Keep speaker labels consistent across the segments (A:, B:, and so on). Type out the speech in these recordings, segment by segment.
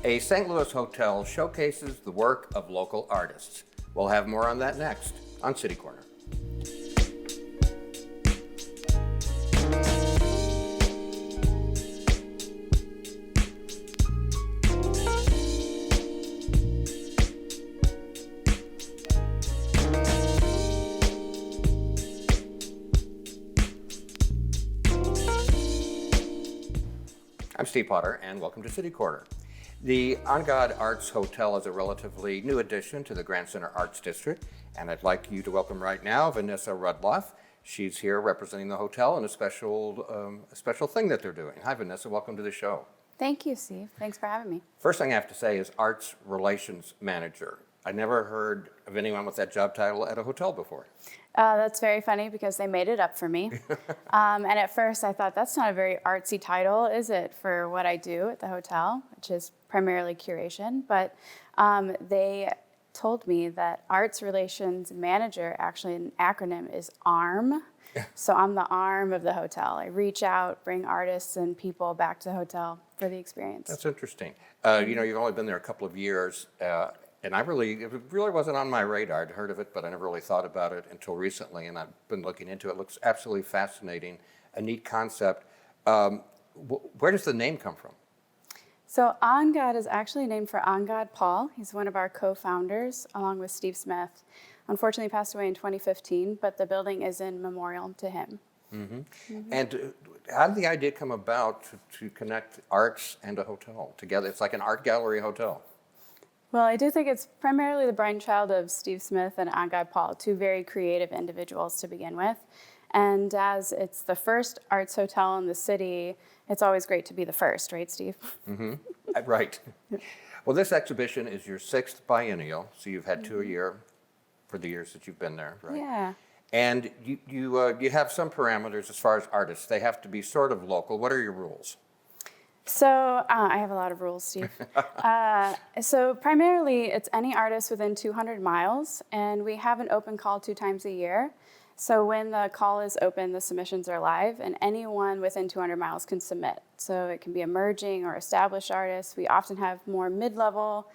A: A St. Louis hotel showcases the work of local artists. We'll have more on that next on CityCorner. I'm Steve Potter, and welcome to CityCorner. The Angad Arts Hotel is a relatively new addition to the Grand Center Arts District, and I'd like you to welcome right now Vanessa Rudloff. She's here representing the hotel and a special thing that they're doing. Hi, Vanessa. Welcome to the show.
B: Thank you, Steve. Thanks for having me.
A: First thing I have to say is Arts Relations Manager. I never heard of anyone with that job title at a hotel before.
B: That's very funny because they made it up for me. And at first I thought that's not a very artsy title, is it, for what I do at the hotel, which is primarily curation. But they told me that Arts Relations Manager, actually an acronym, is ARM. So I'm the arm of the hotel. I reach out, bring artists and people back to the hotel for the experience.
A: That's interesting. You've only been there a couple of years. And it really wasn't on my radar. I'd heard of it, but I never really thought about it until recently, and I've been looking into it. It looks absolutely fascinating, a neat concept. Where does the name come from?
B: So Angad is actually named for Angad Paul. He's one of our co-founders, along with Steve Smith. Unfortunately, he passed away in 2015, but the building is in memorial to him.
A: Mm-hmm. Mm-hmm. And how did the idea come about to connect arts and a hotel together? It's like an art gallery hotel.
B: Well, I do think it's primarily the brainchild of Steve Smith and Angad Paul, two very creative individuals to begin with. And as it's the first arts hotel in the city, it's always great to be the first, right, Steve?
A: Mm-hmm. Right. Well, this exhibition is your sixth biennial, so you've had two a year for the years that you've been there, right?
B: Yeah.
A: And you have some parameters as far as artists. They have to be sort of local. What are your rules?
B: So I have a lot of rules, Steve. So primarily, it's any artist within 200 miles, and we have an open call 2 times a year. So when the call is open, the submissions are live, and anyone within 200 miles can submit. So it can be emerging or established artists. We often have more mid-level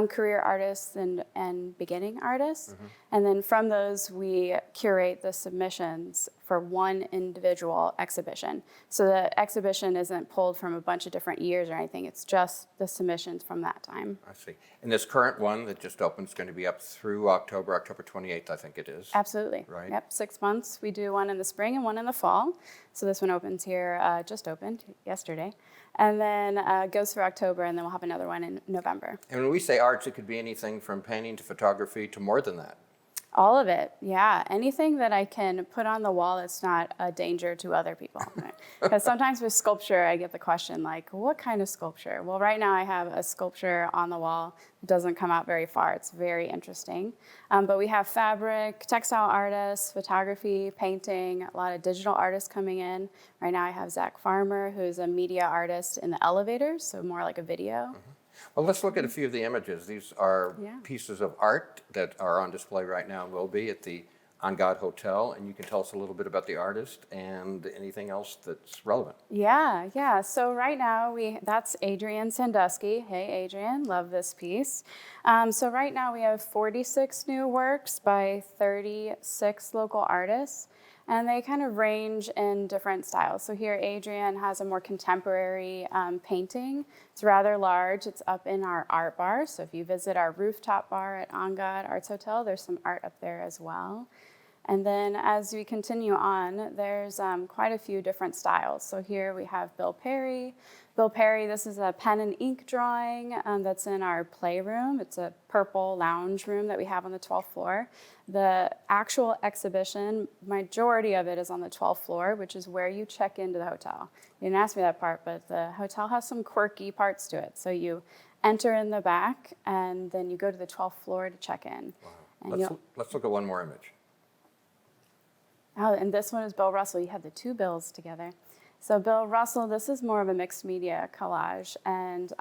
B: career artists and beginning artists. Mm-hmm. And then from those, we curate the submissions for one individual exhibition. So the exhibition isn't pulled from a bunch of different years or anything. It's just the submissions from that time.
A: I see. And this current one that just opened is going to be up through October 28th, I think it is.
B: Absolutely.
A: Right.
B: Yep, 6 months. We do one in the spring and one in the fall. So this one opens here, just opened yesterday. And then goes through October, and then we'll have another one in November.
A: And when we say arts, it could be anything from painting to photography to more than that.
B: All of it, yeah. Anything that I can put on the wall that's not a danger to other people. Right? Because sometimes with sculpture, I get the question like, what kind of sculpture? Well, right now I have a sculpture on the wall. It doesn't come out very far. It's very interesting. But we have fabric, textile artists, photography, painting, a lot of digital artists coming in. Right now I have Zach Farmer, who's a media artist in the elevators, so more like a video.
A: Mm-hmm. Well, let's look at a few of the images. These are pieces of art that are on display right now and will be at the Angad Hotel. And you can tell us a little bit about the artist and anything else that's relevant.
B: Yeah. So right now, that's Adrian Sandusky. Hey, Adrian, love this piece. So right now we have 46 new works by 36 local artists. And they kind of range in different styles. So here, Adrian has a more contemporary painting. It's rather large. It's up in our art bar. So if you visit our rooftop bar at Angad Arts Hotel, there's some art up there as well. And then as we continue on, there's quite a few different styles. So here we have Bill Perry. Bill Perry, this is a pen and ink drawing that's in our playroom. It's a purple lounge room that we have on the 12th floor. The actual exhibition, majority of it is on the 12th floor, which is where you check into the hotel. You didn't ask me that part, but the hotel has some quirky parts to it. So you enter in the back, and then you go to the 12th floor to check in.
A: Wow. Let's look at one more image.
B: Oh, and this one is Bill Russell. You have the two Bills together. So Bill Russell, this is more of a mixed media collage and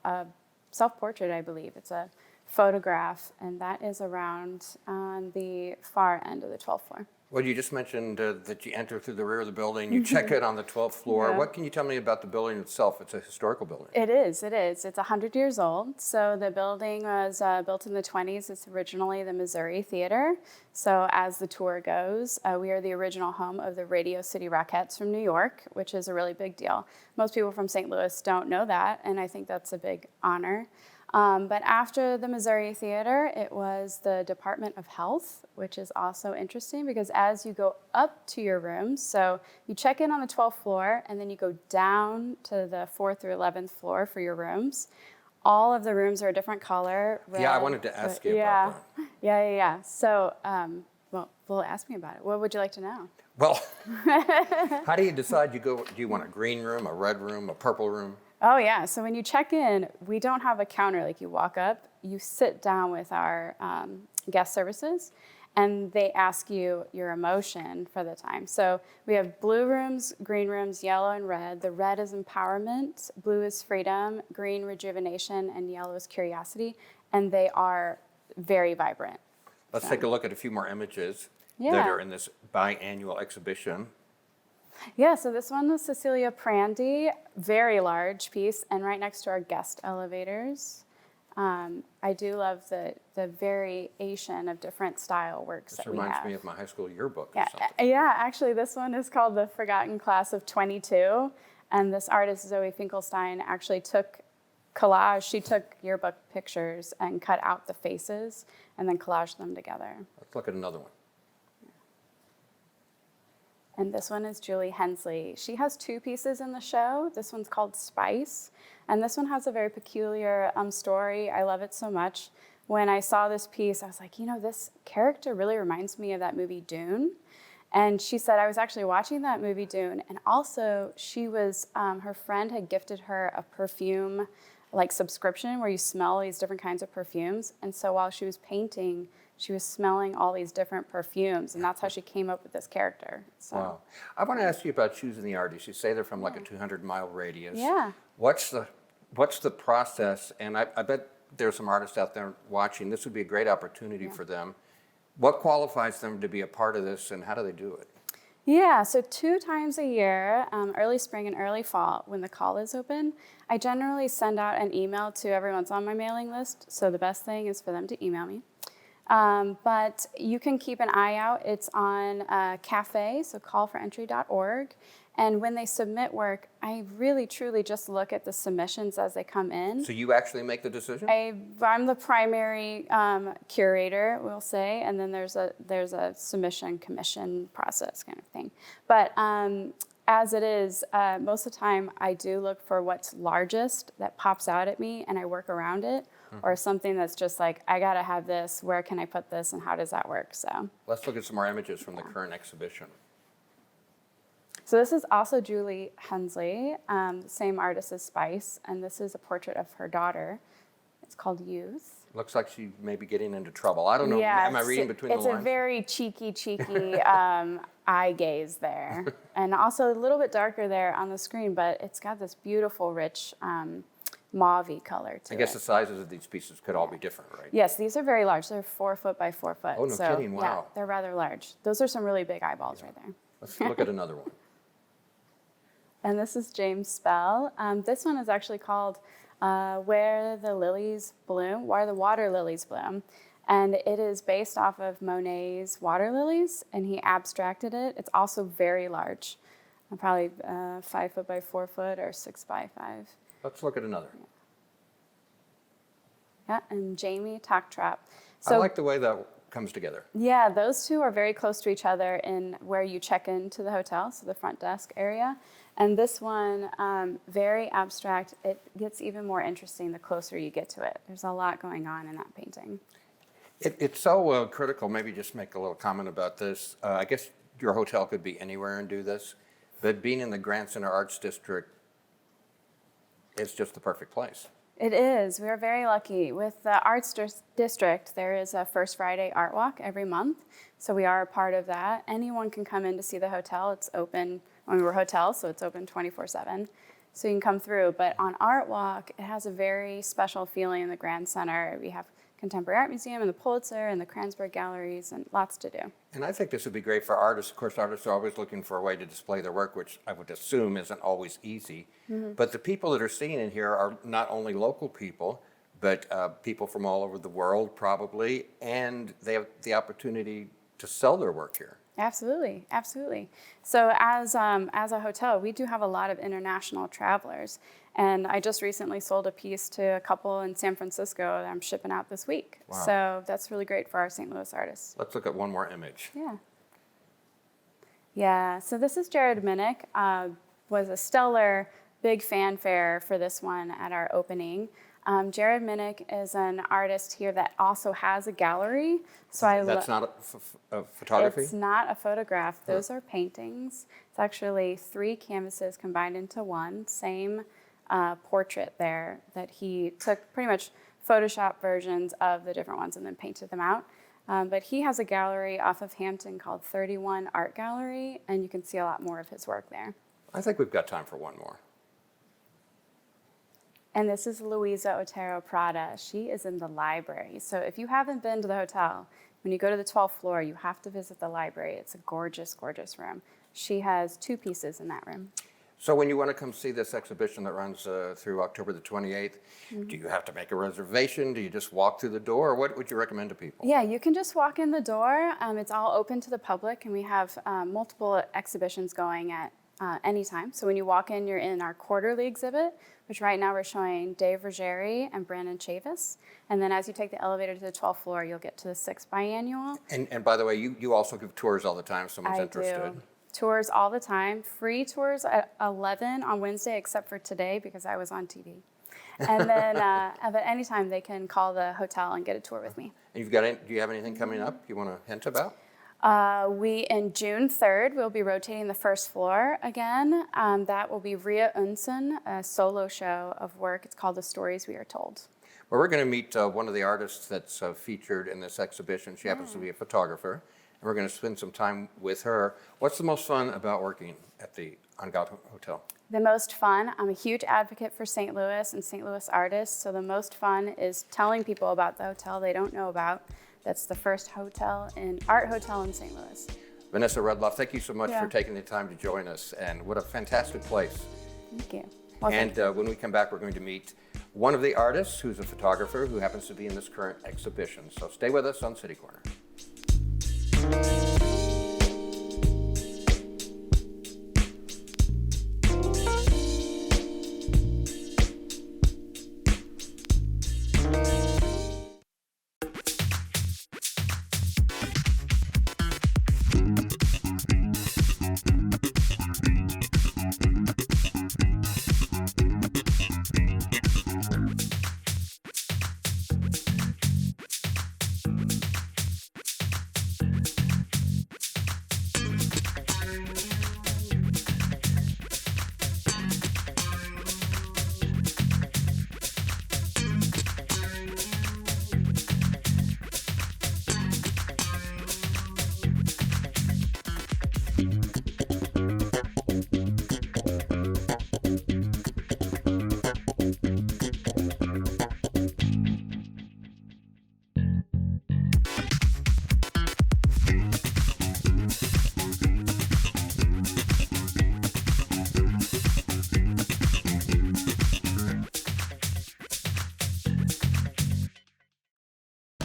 B: a self-portrait, I believe. It's a photograph, and that is around on the far end of the 12th floor.
A: Well, you just mentioned that you enter through the rear of the building, you check in on the 12th floor.
B: Yeah.
A: What can you tell me about the building itself? It's a historical building.
B: It is. It's 100 years old. So the building was built in the 20s. It's originally the Missouri Theater. So as the tour goes, we are the original home of the Radio City Rockettes from New York, which is a really big deal. Most people from St. Louis don't know that, and I think that's a big honor. But after the Missouri Theater, it was the Department of Health, which is also interesting because as you go up to your rooms, so you check in on the 12th floor and then you go down to the 4th through 11th floor for your rooms. All of the rooms are a different color. Red,
A: Yeah, I wanted to ask you about that.
B: Yeah. So, well, ask me about it. What would you like to know?
A: Well, how do you decide do you want a green room, a red room, a purple room?
B: Oh, yeah. So when you check in, we don't have a counter like you walk up. You sit down with our guest services, and they ask you your emotion for the time. So we have blue rooms, green rooms, yellow and red. The red is empowerment, blue is freedom, green rejuvenation, and yellow is curiosity. And they are very vibrant.
A: Let's take a look at a few more images that
B: Yeah.
A: are in this biannual exhibition.
B: Yeah, so this one was Cecilia Prandy, very large piece, and right next to our guest elevators. I do love the variation of different style works
A: This
B: that we
A: reminds
B: have.
A: me of my high school yearbook
B: Yeah,
A: or something.
B: yeah, actually this one is called The Forgotten Class of 22, and this artist, Zoe Finkelstein, actually took collage. She took yearbook pictures and cut out the faces and then collaged them together.
A: Let's look at another one.
B: And this one is Julie Hensley. She has two pieces in the show. This one's called Spice. And this one has a very peculiar story. I love it so much. When I saw this piece, I was like, this character really reminds me of that movie Dune. And she said, I was actually watching that movie Dune. And also she was, her friend had gifted her a perfume like subscription where you smell these different kinds of perfumes. And so while she was painting, she was smelling all these different perfumes, and that's how she came up with this character. So.
A: Wow. I want to ask you about choosing the artists. You say they're from like a 200-mile radius.
B: Yeah.
A: What's the process? And I bet there's some artists out there watching. This would be a great opportunity for them. What qualifies them to be a part of this, and how do they do it?
B: Yeah, so 2 times a year, early spring and early fall, when the call is open, I generally send out an email to everyone that's on my mailing list. So the best thing is for them to email me. But you can keep an eye out. It's on Cafe, so callforentry.org. And when they submit work, I really, truly just look at the submissions as they come in.
A: So you actually make the decision?
B: I'm the primary curator, we'll say, and then there's a submission commission process kind of thing. But as it is, most of the time I do look for what's largest that pops out at me, and I work around it. Or something that's just like, I gotta have this, where can I put this, and how does that work? So
A: Let's look at some more images from the current exhibition.
B: So this is also Julie Hensley, the same artist as Spice, and this is a portrait of her daughter. It's called Youth.
A: Looks like she may be getting into trouble. I don't know.
B: Yeah,
A: Am I reading between the
B: it's
A: lines?
B: a very cheeky eye gaze there. And also a little bit darker there on the screen, but it's got this beautiful, rich mauve-y color to it.
A: I guess the sizes of these pieces could all be different, right?
B: Yes, these are very large. They're 4 foot by 4 foot.
A: Oh, no kidding. Wow.
B: Yeah, they're rather large. Those are some really big eyeballs right there.
A: Let's look at another one.
B: And this is James Spell. This one is actually called Where the Lilies Bloom, Where the Water Lilies Bloom. And it is based off of Monet's water lilies, and he abstracted it. It's also very large, probably 5 foot by 4 foot or 6 by 5.
A: Let's look at another.
B: Yeah, and Jamie Talktrap.
A: I like the way that comes together.
B: Yeah, those two are very close to each other in where you check into the hotel, so the front desk area. And this one, very abstract. It gets even more interesting the closer you get to it. There's a lot going on in that painting.
A: It's so critical. Maybe just make a little comment about this. I guess your hotel could be anywhere and do this, but being in the Grand Center Arts District, it's just the perfect place.
B: It is. We are very lucky. With the Arts District, there is a First Friday Art Walk every month, so we are a part of that. Anyone can come in to see the hotel. It's open, we're a hotel, so it's open 24/7. so you can come through. But on Art Walk, it has a very special feeling in the Grand Center. We have Contemporary Art Museum and the Pulitzer and the Kranzberg Galleries and lots to do.
A: And I think this would be great for artists. Of course, artists are always looking for a way to display their work, which I would assume isn't always easy. But the people that are seen in here are not only local people, but people from all over the world probably, and they have the opportunity to sell their work here.
B: Absolutely, absolutely. So as a hotel, we do have a lot of international travelers. And I just recently sold a piece to a couple in San Francisco that I'm shipping out this week.
A: Wow.
B: So that's really great for our St. Louis artists.
A: Let's look at one more image.
B: Yeah. Yeah, so this is Jared Minnick. Was a stellar, big fanfare for this one at our opening. Jared Minnick is an artist here that also has a gallery. So
A: That's not a photography?
B: It's not a photograph. Those are paintings. It's actually 3 canvases combined into one. Same portrait there that he took pretty much Photoshop versions of the different ones and then painted them out. But he has a gallery off of Hampton called 31 Art Gallery, and you can see a lot more of his work there.
A: I think we've got time for one more.
B: And this is Luisa Otero Prada. She is in the library. So if you haven't been to the hotel, when you go to the 12th floor, you have to visit the library. It's a gorgeous, gorgeous room. She has 2 pieces in that room.
A: So when you want to come see this exhibition that runs through October the 28th, do you have to make a reservation? Do you just walk through the door? Or what would you recommend to people?
B: Yeah, you can just walk in the door. It's all open to the public, and we have multiple exhibitions going at any time. So when you walk in, you're in our quarterly exhibit, which right now we're showing Dave Ruggieri and Brandon Chavis. And then as you take the elevator to the 12th floor, you'll get to the 6th biannual.
A: And by the way, you also give tours all the time if someone's interested.
B: Do. Tours all the time. Free tours at 11 on Wednesday, except for today because I was on TV. And then at any time they can call the hotel and get a tour with me.
A: And do you have anything coming up you want to hint about?
B: In June 3rd, we'll be rotating the first floor again. That will be Ria Unsen, a solo show of work. It's called The Stories We Are Told.
A: Well, we're going to meet one of the artists that's featured in this exhibition. She happens to be a photographer, and we're going to spend some time with her. What's the most fun about working at the Angad Hotel?
B: The most fun, I'm a huge advocate for St. Louis and St. Louis artists, so the most fun is telling people about the hotel they don't know about. That's the first art hotel in St. Louis.
A: Vanessa Rudloff, thank you so much for taking the time to join us, and what a fantastic place.
B: Thank you. Well,
A: And when we come back, we're going to meet one of the artists who's a photographer who happens to be in this current exhibition. So stay with us on CityCorner.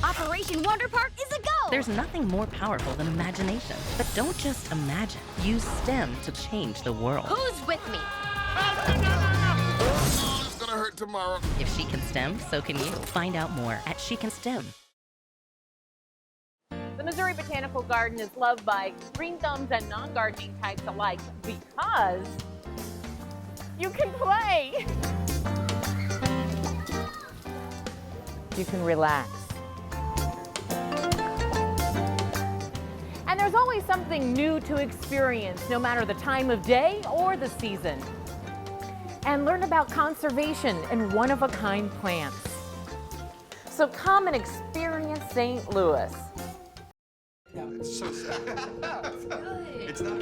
C: Operation Wonder Park is a go!
D: There's nothing more powerful than imagination. But don't just imagine. Use STEM to change the world.
C: Who's with me?
E: Oh, it's gonna hurt tomorrow.
D: If she can STEM, so can you. Find out more at She Can STEM.
F: The Missouri Botanical Garden is loved by green thumbs and non-gardening types alike because you can play. You can relax. And there's always something new to experience, no matter the time of day or the season. And learn about conservation and one-of-a-kind plants. So come and experience St. Louis.
E: Yeah, it's so sad. It's not.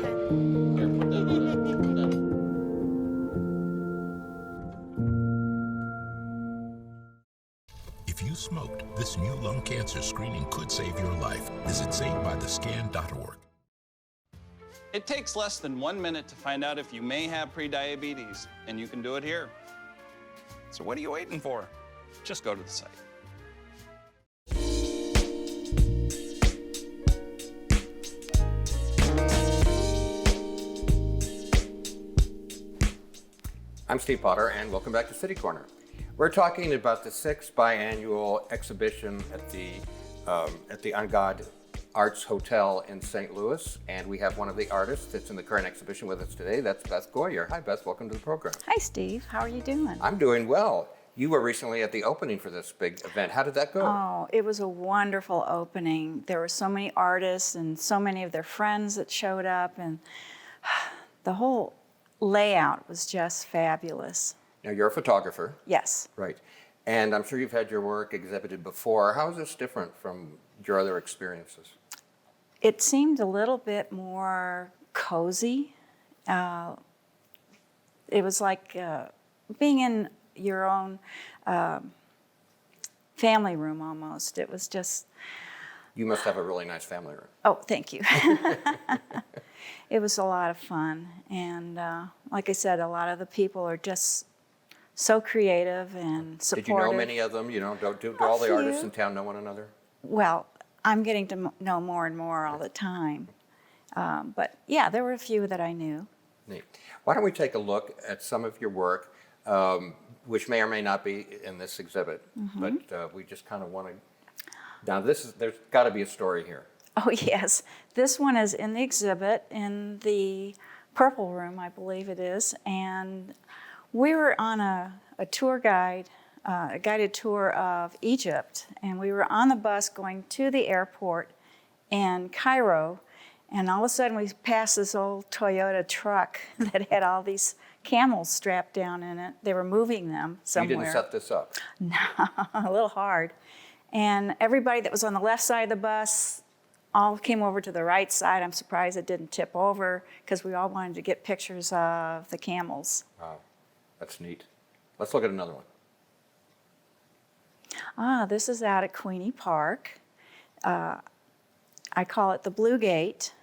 G: If you smoked, this new lung cancer screening could save your life. Visit SaveByTheScan.org.
H: It takes less than 1 minute to find out if you may have prediabetes, and you can do it here. So what are you waiting for? Just go to the site.
A: I'm Steve Potter, and welcome back to CityCorner. We're talking about the 6th biannual exhibition at the Angad Arts Hotel in St. Louis, and we have one of the artists that's in the current exhibition with us today. That's Beth Goyer. Hi, Beth. Welcome to the program.
I: Hi, Steve. How are you doing?
A: I'm doing well. You were recently at the opening for this big event. How did that go?
I: Oh, it was a wonderful opening. There were so many artists and so many of their friends that showed up, and the whole layout was just fabulous.
A: Now, you're a photographer.
I: Yes.
A: Right. And I'm sure you've had your work exhibited before. How is this different from your other experiences?
I: It seemed a little bit more cozy. It was like being in your own family room almost. It was just...
A: You must have a really nice family room.
I: Oh, thank you. It was a lot of fun. And like I said, a lot of the people are just so creative and supportive.
A: Did you know many of them? You know, do all the artists in town know one another?
I: Well, I'm getting to know more and more all the time. But yeah, there were a few that I knew.
A: Neat. Why don't we take a look at some of your work, which may or may not be in this exhibit, but we just kind of want to... Now, there's got to be a story here.
I: Oh, yes. This one is in the exhibit in the Purple Room, I believe it is. And we were on a tour guide, a guided tour of Egypt. And we were on the bus going to the airport in Cairo. And all of a sudden, we passed this old Toyota truck that had all these camels strapped down in it. They were moving them somewhere.
A: You didn't set this up?
I: No, a little hard. And everybody that was on the left side of the bus all came over to the right side. I'm surprised it didn't tip over because we all wanted to get pictures of the camels.
A: Wow, that's neat. Let's look at another one.
I: This is out at Queenie Park. I call it the Blue Gate.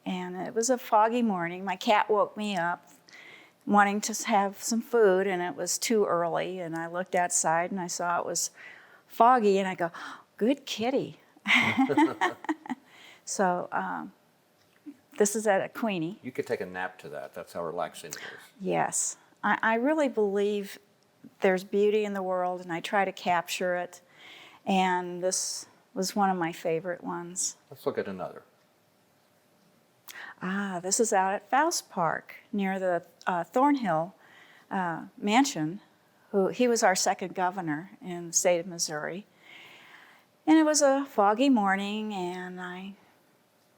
I: And it was a foggy morning. My cat woke me up wanting to have some food, and it was too early. And I looked outside and I saw it was foggy, and I go, good kitty. So this is at a Queenie.
A: You could take a nap to that. That's how relaxing it is.
I: Yes. I really believe there's beauty in the world, and I try to capture it. And this was one of my favorite ones.
A: Let's look at another.
I: This is out at Faust Park near the Thornhill Mansion. He was our second governor in the state of Missouri. And it was a foggy morning, and I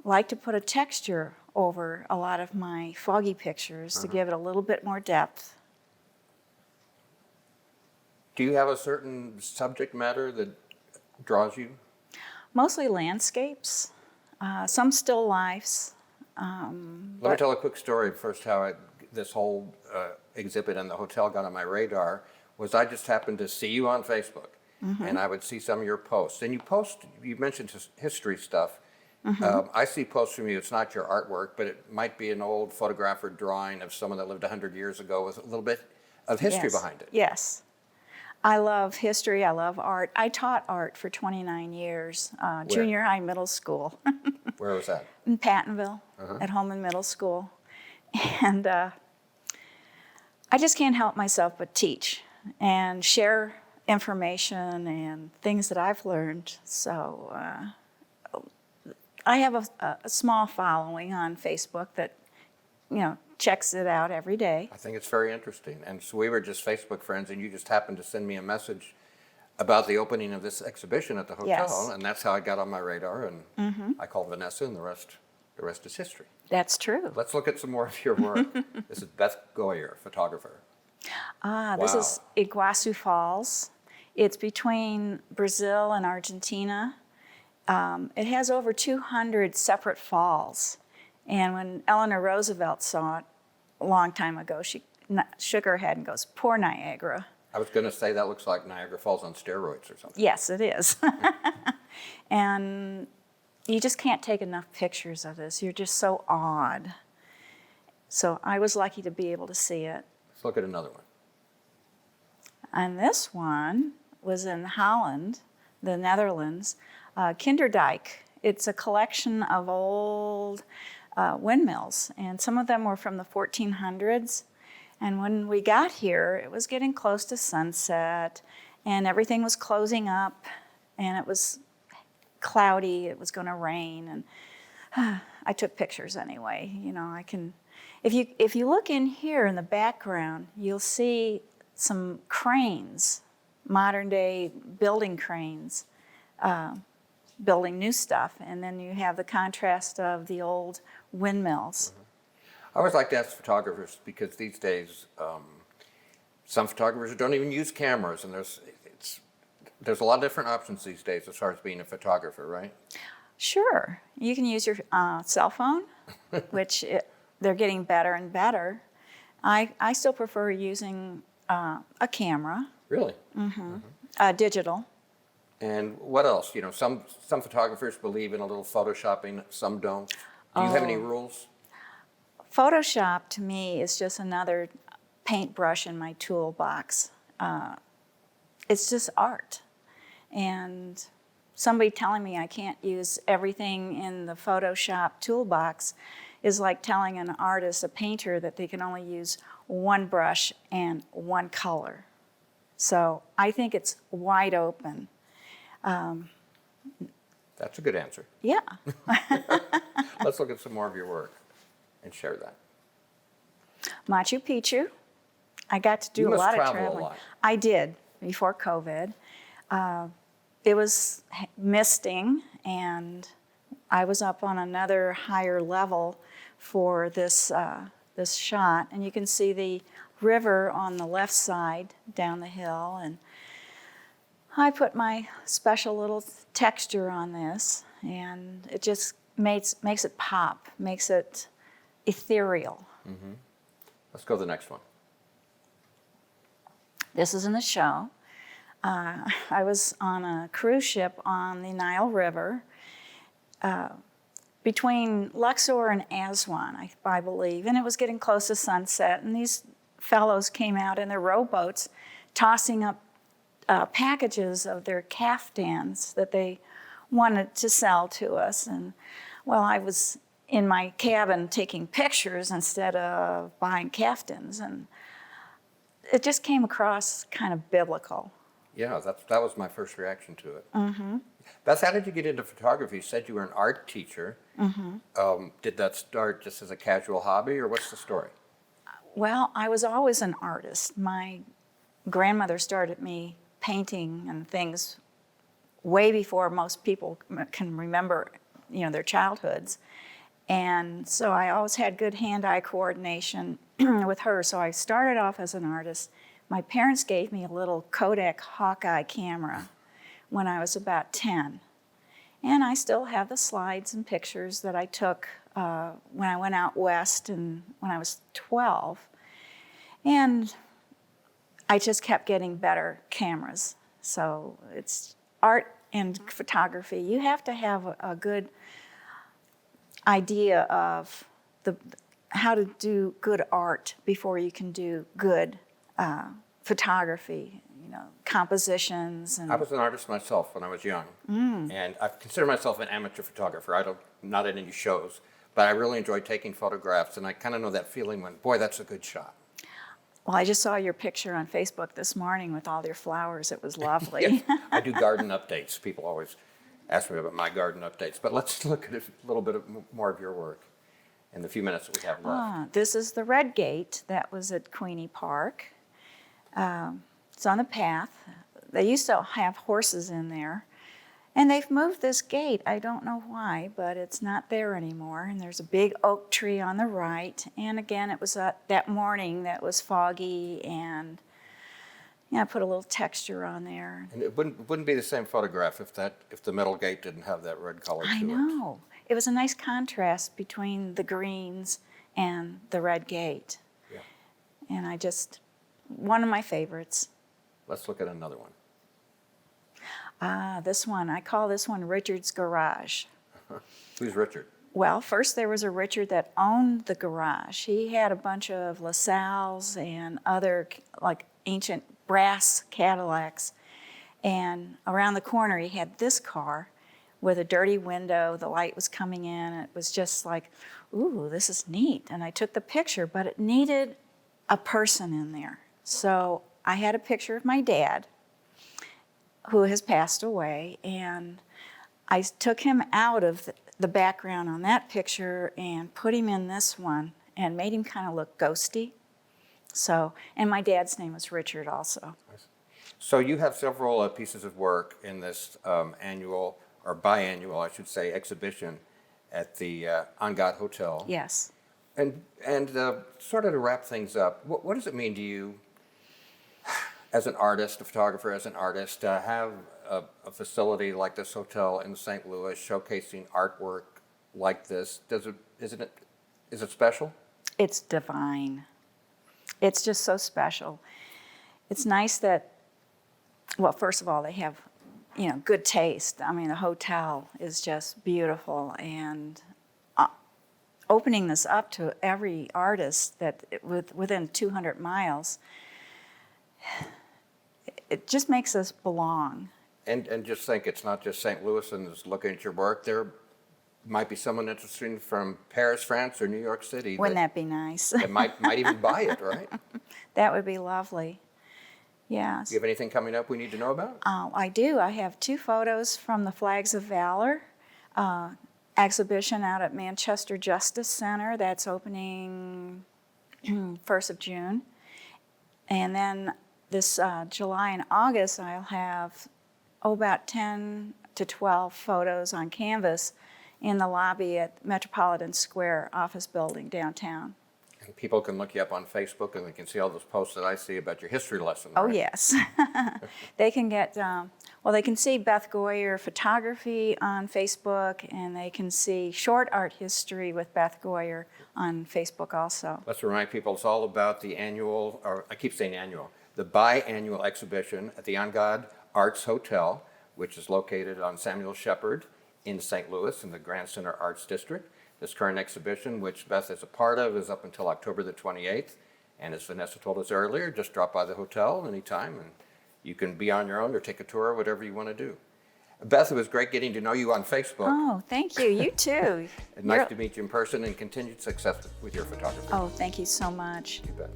I: like to put a texture over a lot of my foggy pictures to give it a little bit more depth.
A: Do you have a certain subject matter that draws you?
I: Mostly landscapes, some still lifes.
A: Let me tell a quick story first how this whole exhibit in the hotel got on my radar. Was I just happened to see you on Facebook, and I would see some of your posts. And you mentioned history stuff. I see posts from you, it's not your artwork, but it might be an old photograph or drawing of someone that lived 100 years ago with a little bit of history behind it.
I: Yes. I love history, I love art. I taught art for 29 years, junior high, middle school.
A: Where was that?
I: In Pattonville, at Holman Middle School. And I just can't help myself but teach and share information and things that I've learned. So I have a small following on Facebook that, checks it out every day.
A: I think it's very interesting. And so we were just Facebook friends, and you just happened to send me a message about the opening of this exhibition at the hotel,
I: Yes.
A: and that's how I got on my radar, and I called Vanessa, and the rest is history.
I: That's true.
A: Let's look at some more of your work. This is Beth Goyer, photographer.
I: This is Iguazu Falls. It's between Brazil and Argentina. It has over 200 separate falls. And when Eleanor Roosevelt saw it a long time ago, she shook her head and goes, poor Niagara.
A: I was going to say that looks like Niagara Falls on steroids or something.
I: Yes, it is. And you just can't take enough pictures of this. You're just so awed. So I was lucky to be able to see it.
A: Let's look at another one.
I: And this one was in Holland, the Netherlands, Kinderdijk. It's a collection of old windmills, and some of them were from the 1400s. And when we got here, it was getting close to sunset, and everything was closing up, and it was cloudy, it was going to rain, and I took pictures anyway. You know, I can, if you look in here in the background, you'll see some cranes, modern day building cranes, building new stuff, and then you have the contrast of the old windmills.
A: I always like to ask photographers, because these days some photographers don't even use cameras, and there's a lot of different options these days as far as being a photographer, right?
I: Sure, you can use your cell phone, which they're getting better and better. I still prefer using a camera.
A: Really?
I: Digital.
A: And what else? You know, some photographers believe in a little photoshopping, some don't. Do you have any rules?
I: Photoshop to me is just another paintbrush in my toolbox. It's just art. And somebody telling me I can't use everything in the Photoshop toolbox is like telling an artist, a painter, that they can only use one brush and one color. So I think it's wide open.
A: That's a good answer.
I: Yeah.
A: Let's look at some more of your work and share that.
I: Machu Picchu. I got to do
A: You
I: a
A: must
I: lot of
A: travel a
I: traveling.
A: lot.
I: I did before COVID. It was misting, and I was up on another higher level for this this shot, and you can see the river on the left side down the hill, and I put my special little texture on this, and it just makes it pop, makes it ethereal.
A: Let's go to the next one.
I: This is in the show. I was on a cruise ship on the Nile River between Luxor and Aswan, I believe, and it was getting close to sunset, and these fellows came out in their rowboats tossing up packages of their caftans that they wanted to sell to us. And well, I was in my cabin taking pictures instead of buying caftans, and it just came across kind of biblical.
A: Yeah, that was my first reaction to it. Beth, how did you get into photography? You said you were an art teacher. Did that start just as a casual hobby, or what's the story?
I: Well, I was always an artist. My grandmother started me painting and things way before most people can remember, you know, their childhoods. And so I always had good hand-eye coordination with her. So I started off as an artist. My parents gave me a little Kodak Hawkeye camera when I was about 10. And I still have the slides and pictures that I took when I went out west and when I was 12. And I just kept getting better cameras. So it's art and photography. You have to have a good idea of how to do good art before you can do good photography, you know, compositions. And
A: I was an artist myself when I was young, and I consider myself an amateur photographer. Not in any shows, but I really enjoy taking photographs, and I kind of know that feeling when, boy, that's a good shot.
I: Well, I just saw your picture on Facebook this morning with all your flowers. It was lovely.
A: Yes, I do garden updates. People always ask me about my garden updates, but let's look at a little bit more of your work in the few minutes that we have left.
I: This is the Red Gate that was at Queenie Park. It's on the path. They used to have horses in there, and they've moved this gate. I don't know why, but it's not there anymore. And there's a big oak tree on the right. And again, it was that morning that was foggy, and yeah, I put a little texture on there.
A: And it wouldn't be the same photograph if the metal gate didn't have that red color to it.
I: I know. It was a nice contrast between the greens and the red gate.
A: Yeah.
I: And one of my favorites.
A: Let's look at another one.
I: This one, I call this one Richard's Garage.
A: Who's Richard?
I: Well, first there was a Richard that owned the garage. He had a bunch of LaSalles and other like ancient brass Cadillacs. And around the corner he had this car with a dirty window. The light was coming in and it was just like, ooh, this is neat. And I took the picture, but it needed a person in there. So I had a picture of my dad, who has passed away, and I took him out of the background on that picture and put him in this one and made him kind of look ghosty. So, and my dad's name was Richard also.
A: So you have several pieces of work in this annual, or biannual, I should say, exhibition at the Angad Hotel.
I: Yes.
A: And sort of to wrap things up, what does it mean to you as an artist, a photographer, as an artist, to have a facility like this hotel in St. Louis showcasing artwork like this? Is it special?
I: It's divine. It's just so special. It's nice that, well, first of all, they have, good taste. I mean, the hotel is just beautiful, and opening this up to every artist that within 200 miles, it just makes us belong.
A: And just think, it's not just St. Louis and just looking at your work. There might be someone interesting from Paris, France, or New York City.
I: Wouldn't that be nice?
A: That might even buy it, right?
I: That would be lovely. Yes.
A: Do you have anything coming up we need to know about?
I: I do. I have 2 photos from the Flags of Valor exhibition out at Manchester Justice Center. That's opening 1st of June. And then this July and August, I'll have about 10 to 12 photos on canvas in the lobby at Metropolitan Square office building downtown.
A: And people can look you up on Facebook and they can see all those posts that I see about your history lesson.
I: Oh,
A: right?
I: yes. They can get, they can see Beth Goyer photography on Facebook, and they can see short art history with Beth Goyer on Facebook also.
A: Let's remind people it's all about the annual, or I keep saying annual, the biannual exhibition at the Angad Arts Hotel, which is located on Samuel Shepherd in St. Louis in the Grand Center Arts District. This current exhibition, which Beth is a part of, is up until October the 28th. And as Vanessa told us earlier, just drop by the hotel anytime and you can be on your own or take a tour, whatever you want to do. Beth, it was great getting to know you on Facebook.
I: Oh, thank you. You too.
A: Nice to meet you in person, and continued success with your photography.
I: Oh, thank you so much.
A: You bet.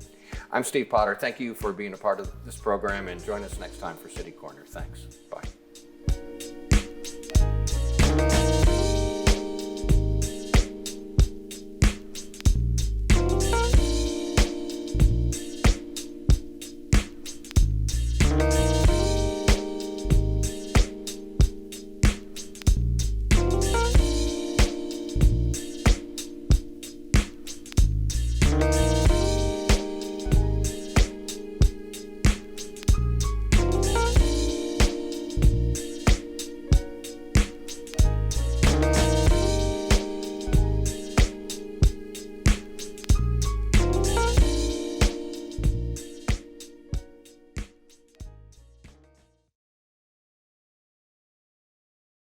A: I'm Steve Potter. Thank you for being a part of this program, and join us next time for City Corner. Thanks. Bye.